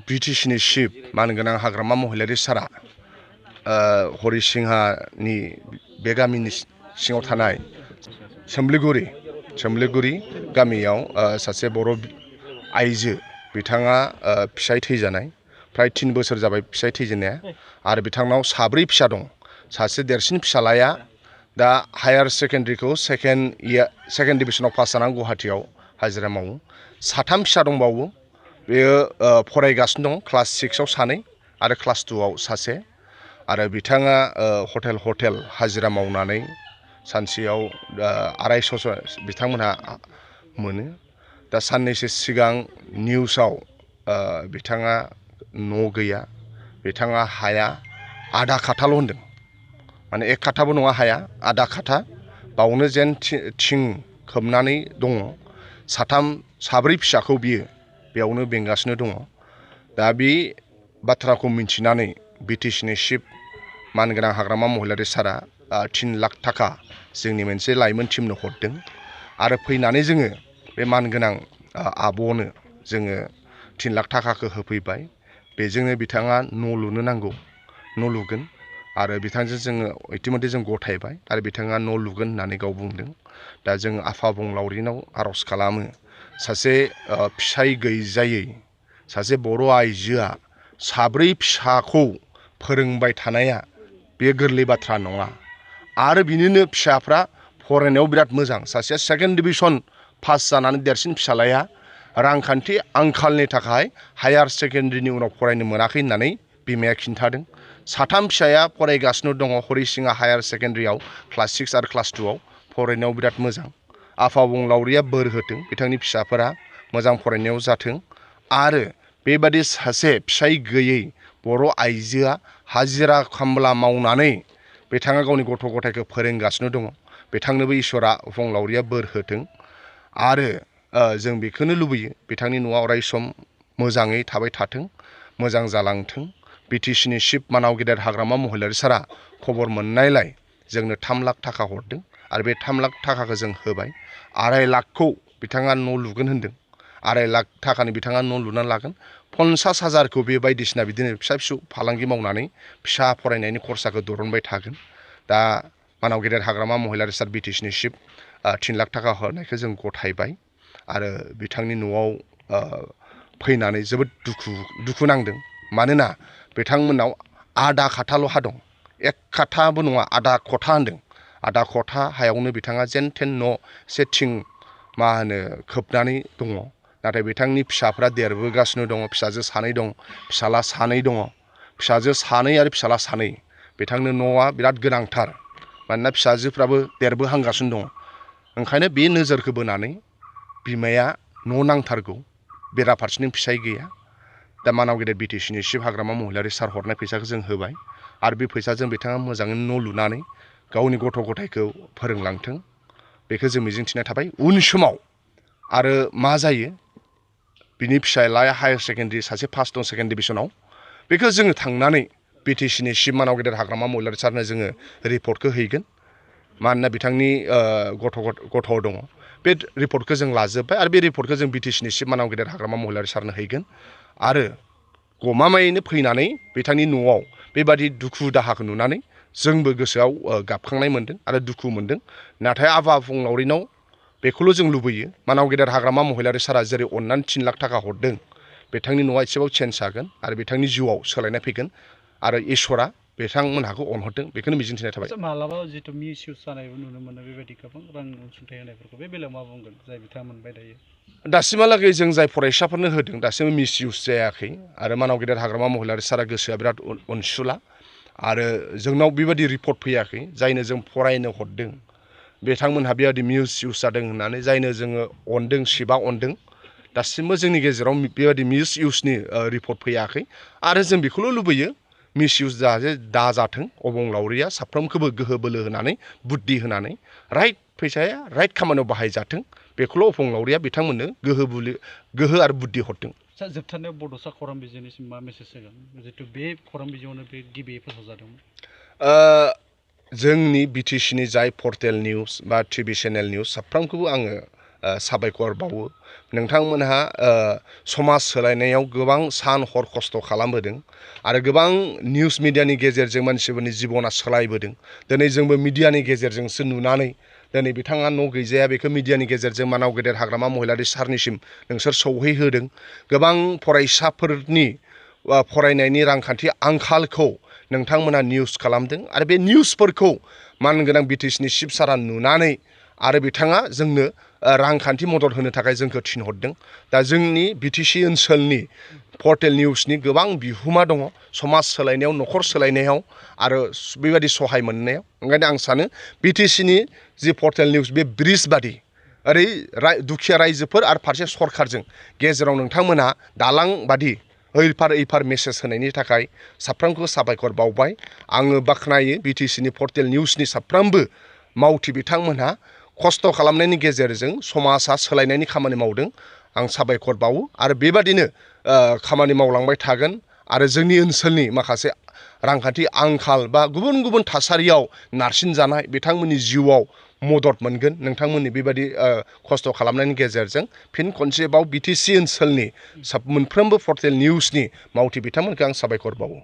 BTCनि chief मानगोनां हाग्रामा महिलारि सारा हरिसिंहानि बे गामिनि सिङाव थानाय सोमलिगुरि गामियाव सासे बर' आइजो बिथाङा फिसाय थैजानाय प्राय 3 बोसोर जाबाय फिसाय थैजेननाया आरो बिथांनाव 4 फिसा दं। सासे देरसिन फिसालाया दा हायार सेकेन्डारिखौ सेकेन्ड डिभिजनाव पास जानानै गुवाहाटीयाव हाजिरा मावो। 3 फिसा दंबावो। बेयो फरायगासिनो दं क्लास 6आव 2 आरो क्लास 2आव सासे आरो बिथाङा हटेल हाजिरा मावनानै सानसेयाव 250 बिथांमोनहा मोनो। दा साननैसो सिगां निउसाव बिथाङा न' गैया, बिथाङा हाया आधा खाथाल' होनदों, माने 1 खाथाबो नङा हाया आधा खाथा बावनो जेन थिं खोबनानै दङ। 4 फिसाखौ बियो बेयावनो बेंगासिनो दङ। दा बे बाथ्राखौ मिन्थिनानै BTCनि चिफ मानगोनां हाग्रामा महिलारि सारा 3 लाख थाखा जोंनि मोनसे लाइमोन टीमनो हरदों आरो फैनानै जोङो बे मानगोनां आब'नो जोङो 3 लाख थाखाखौ होफैबाय। बेजोंनो बिथाङा न' लुनो नांगौ, न' लुगोन आरो बिथांजों जोङो इतिमধ্যे जों गथायबाय आरो बिथाङा न' लुगोन होननानै गाव बुंदों। दा जों आफा अबंलावरिनाव आर'ज खालामो, सासे फिसाय गैजायै सासे बर' आइजोआ 4 फिसाखौ फोरोंबाय थानाया बे गोरलै बाथ्रा नङा आरो बिनिनो फिसाफ्रा फरायनायाव बिराद मोजां। सासेया सेकेन्ड डिभिजन पास जानानै देरसिन फिसालाया रांखान्थि आंखालनि थाखाय हायार सेकेन्डारिनि उनाव फरायनो मोनाखै होननानै बिमाया खिन्थादों। 3 फिसाया फरायगासिनो दङ हरिसिंहा हायार सेकेन्डारियाव क्लास 6 आरो क्लास 2आव फरायनायाव बिराद मोजां। आफा अबंलावरिया बोर होथों बिथांनि फिसाफोरा मोजां फरायनायाव जाथों आरो बेबादि सासे फिसाय गैयै बर' आइजोआ हाजिरा खामला मावनानै बिथाङा गावनि गथ' गथायखौ फोरोंगासिनो दङ। बिथांनोबो इसोरा अबंलावरिया बोर होथों आरो जों बेखौनो लुबैयो बिथांनि न'आ अराय सम मोजाङै थाबाय थाथों, मोजां जालांथों। BTCनि चिफ मानाव गेदेर हाग्रामा महिलारि सारा खबर मोननायलाय जोंनो 3 लाख थाखा हरदों आरो बे 3 लाख थाखाखौ जों होबाय। 2.5 लाखखौ बिथाङा न' लुगोन होनदों। 2.5 लाख थाखानि बिथाङा न' लुनानै लागोन। 50,000खौ बे बायदिसिना बिदिनो फिसा फालांगि मावनानै फिसा फरायनायनि खरसाखौ दरनबाय थागोन। दा मानाव गेदेर हाग्रामा महिलारि सार BTCनि चिफ 3 लाख थाखा हरनायखौ जों गथायबाय आरो बिथांनि न'आव फैनानै जोबोद दुखु नांदों। मानोना बिथांमोननाव आधा खाथाल' हा दं, 1 खाथाबो नङा आधा खथा होनदों। आधा खथा हायावनो बिथाङा जेन थेन न' थिं खोबनानै दङ। नाथाय बिथांनि फिसाफ्रा देरबोगासिनो दङ। फिसाजो 2 दं, फिसाला 2 दङ। फिसाजो 2 आरो फिसाला 2 बिथांनो न'आ बिराद गोनांथार, मानोना फिसाजोफ्राबो देरबोहांगासिनो दङ। ओंखायनो बे नोजोरखौ बोनानै बिमाया न' नांथारगौ, बेराफारसेनि फिसाय गैया। दा मानाव गेदेर BTCनि चिफ हाग्रामा महिलारि सार हरनाय फैसाखौ जों होबाय आरो बे फैसाजों बिथाङा मोजाङै न' लुनानै गावनि गथ' गथायखौ फोरोंलांथों, बेखौ जों मिजिंथिनाय थाबाय। उन समाव आरो मा जायो, बिनि फिसालाया हायार सेकेन्डारि सासे पास दं सेकेन्ड डिभिजनाव, बेखौ जोङो थांनानै BTCनि चिफ मानाव गेदेर हाग्रामा महिलारि सारनो जोङो रिपर्टखौ हैगोन। मानोना बिथांनि गथ' दङ। बे रिपर्टखौ जों लाजोब्बाय आरो बे रिपर्टखौ जों BTCनि चिफ मानाव गेदेर हाग्रामा महिलारि सारनो हैगोन आरो गमामायैनो फैनानै बिथांनि न'आव बेबादि दुखु दाहाखौ नुनानै जोंबो गोसोआव गाबखांनाय मोनदों आरो दुखु मोनदों। नाथाय आफा अबंलावरिनाव बेखौल' जों लुबैयो, मानाव गेदेर हाग्रामा महिलारि सारा जेरै अननानै 3 लाख थाखा हरदों, बिथांनि न'आ एसेबाबो चेन्ज जागोन आरो बिथांनि जिउआव सोलायनाय फैगोन आरो इसोरा बिथांमोनहाखौ अनहरदों, बेखौनो मिजिंथिनाय थाबाय। मालाबा जितु मिसइउज जानायबो नुनो मोनो बेबायदि गोबां रां अनसुंथाइ होनायफोरखौ, बे बेलायाव मा बुंगोन जाय बिथाङा मोनबाय दायो? दासिमहालागै जों जाय फरायसाफोरनो होदों दासिमबो मिसइउज जायाखै आरो मानाव गेदेर हाग्रामा महिलारि सारा गोसोआ बिराद अनसुला आरो जोंनाव बेबायदि रिपर्ट फैयाखै जायनो जों फरायनो हरदों बिथांमोनहा बेबायदि मिसइउज जादों होननानै जायनो जोङो अनदों चिफआ अनदों, दासिमबो जोंनि गेजेराव बेबायदि मिसइउजनि रिपर्ट फैयाखै आरो जों बेखौल' लुबैयो मिसइउज दाजाथों। अबंलावरिया साफ्रोमखौबो गोहो बोलो होनानै बुद्धि होनानै राइट फैसाया राइट खामानियाव बाहायजाथों, बेखौल' अबंलावरिया बिथांमोननो गोहो आरो बुद्धि हरथों। जोबथारनायाव बड'सा खौरां बिजोंनिसिम मा मेसेज होगोन, जितु बे खौरां बिजोङावनो बे गिबियै फोसावजादोंमोन? जोंनि BTCनि जाय पर्टेल निउस बा TV चेनेल निउस साफ्रोमखौबो आङो साबायखर बावो नोंथांमोनहा समाज सोलायनायाव गोबां सान हर खस्थ' खालामबोदों आरो गोबां निउस मिडियानि गेजेरजों मानसिफोरनि जिबना सोलायबोदों दिनै जोंबो मिडियानि गेजेरजोंसो नुनानै दिनै बिथाङा न' गैजाया बेखौ मिडियानि गेजेरजों मानाव गेदेर हाग्रामा महिलारि सारनिसिम नोंसोर सौहैहोदों गोबां फरायसाफोरनि फरायनायनि रांखान्थि आंखालखौ नोंथांमोना निउस खालामदों आरो बे निउसफोरखौ मानगोनां बिटिसिनि चिफ सारा नुनानै आरो बिथाङा जोंनो रांखान्थि मदद होनो थाखाय जोंखौ थिनहरदों दा जोंनि बिटिसि ओनसोलनि पर्टेल निउसनि गोबां बिहोमा दङ समाज सोलायनायाव न'खर सोलायनायाव आरो बेबायदि सहाय मोननायाव ओंखायनो आं सानो बिटिसिनि जि पर्टेल निउस बे ब्रिज बादि ओरै दुखिया रायजोफोर आरो फारसे सरखारजों गेजेराव नोंथांमोना दालां बादि ओइफार मेसेज होनायनि थाखाय साफ्रोमखौ साबायखर बावबाय आङो बाख्नायो बिटिसिनि पर्टेल निउसनि साफ्रोमबो मावथि बिथांमोनहा खस्थ' खालामनायनि गेजेरजों समाजा सोलायनायनि खामानि मावदों आं साबायखर बावो आरो बेबादिनो खामानि मावलांबाय थागोन आरो जोंनि ओनसोलनि माखासे रांखान्थि आंखाल बा गुबुन गुबुन थासारियाव नारसिनजानाय बिथांमोननि जिउआव मदद मोनगोन नोंथांमोननि बेबायदि खस्थ' खालामनायनि गेजेरजों फिन खनसेबाव बिटिसि ओनसोलनि मोनफ्रोमबो पर्टेल निउसनि मावथि बिथांमोनखौ आं साबायखर बावो